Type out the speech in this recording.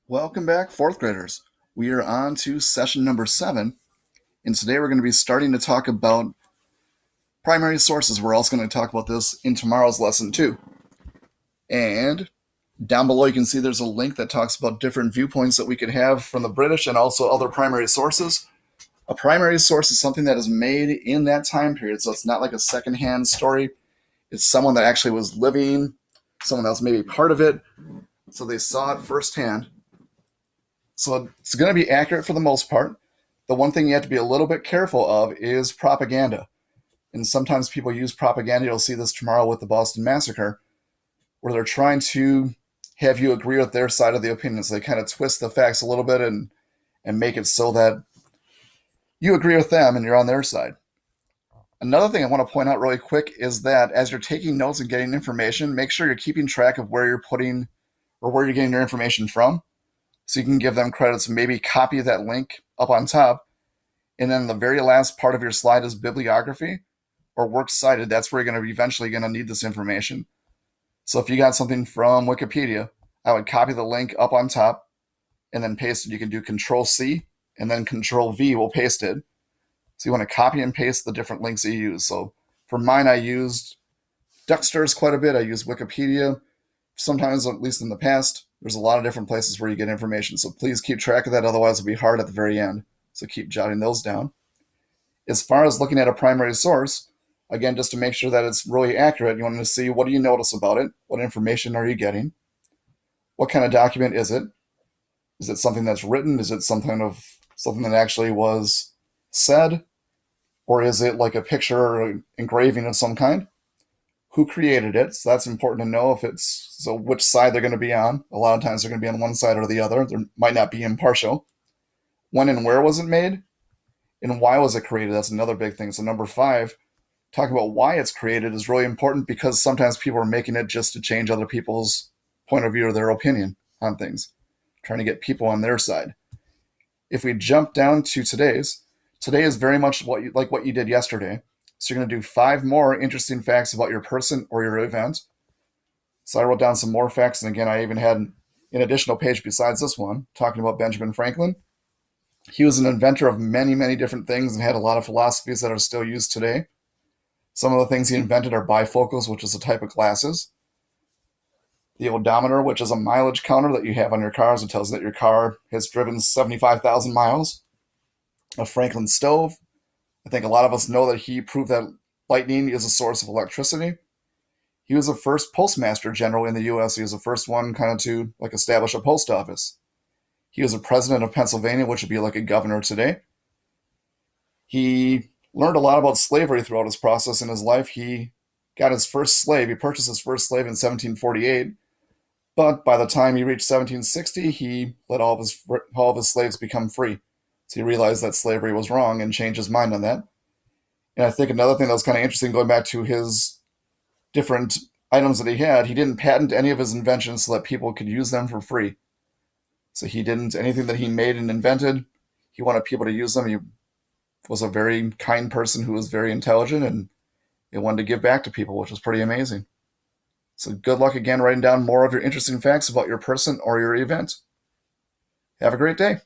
Welcome back, fourth graders. We are on to session number 7, and today we're going to be starting to talk about primary sources. We're also going to talk about this in tomorrow's lesson too. And down below you can see there's a link that talks about different viewpoints that we could have from the British and also other primary sources. A primary source is something that is made in that time period, so it's not like a secondhand story. It's someone that actually was living, someone else maybe part of it, so they saw it firsthand. So it's going to be accurate for the most part. The one thing you have to be a little bit careful of is propaganda. And sometimes people use propaganda. You'll see this tomorrow with the Boston Massacre, where they're trying to have you agree with their side of the opinion. So they kind of twist the facts a little bit and make it so that you agree with them and you're on their side. Another thing I want to point out really quick is that as you're taking notes and getting information, make sure you're keeping track of where you're putting or where you're getting your information from. So you can give them credits, maybe copy that link up on top. And then the very last part of your slide is bibliography or works cited. That's where you're going to be eventually going to need this information. So if you got something from Wikipedia, I would copy the link up on top and then paste it. You can do Control C and then Control V will paste it. So you want to copy and paste the different links that you use. So for mine, I used Ducksters quite a bit. I use Wikipedia. Sometimes, at least in the past, there's a lot of different places where you get information. So please keep track of that. Otherwise, it'll be hard at the very end. So keep jotting those down. As far as looking at a primary source, again, just to make sure that it's really accurate, you want to see what do you notice about it? What information are you getting? What kind of document is it? Is it something that's written? Is it something that actually was said? Or is it like a picture or an engraving of some kind? Who created it? So that's important to know which side they're going to be on. A lot of times they're going to be on one side or the other. They might not be impartial. When and where was it made? And why was it created? That's another big thing. So number 5, talking about why it's created is really important because sometimes people are making it just to change other people's point of view or their opinion on things, trying to get people on their side. If we jump down to today is very much what you did yesterday. So you're going to do 5 more interesting facts about your person or your event. So I wrote down some more facts, and again, I even had an additional page besides this one talking about Benjamin Franklin. He was an inventor of many, many different things and had a lot of philosophies that are still used today. Some of the things he invented are bifocals, which is a type of glasses. The odometer, which is a mileage counter that you have on your cars. It tells you that your car has driven 75,000 miles. A Franklin stove. I think a lot of us know that he proved that lightning is a source of electricity. He was the first postmaster general in the U.S. He was the first one kind of to establish a post office. He was a president of Pennsylvania, which would be like a governor today. He learned a lot about slavery throughout his process in his life. He got his first slave. He purchased his first slave in 1748. But by the time he reached 1760, he let all of his slaves become free. So he realized that slavery was wrong and changed his mind on that. And I think another thing that was kind of interesting, going back to his different items that he didn't patent any of his inventions so that people could use them for free. So anything that he made and invented, he wanted people to use them. He was a very kind person who was very intelligent and he wanted to give back to people, which was pretty amazing. So good luck again writing down more of your interesting facts about your person or your event. Have a great day.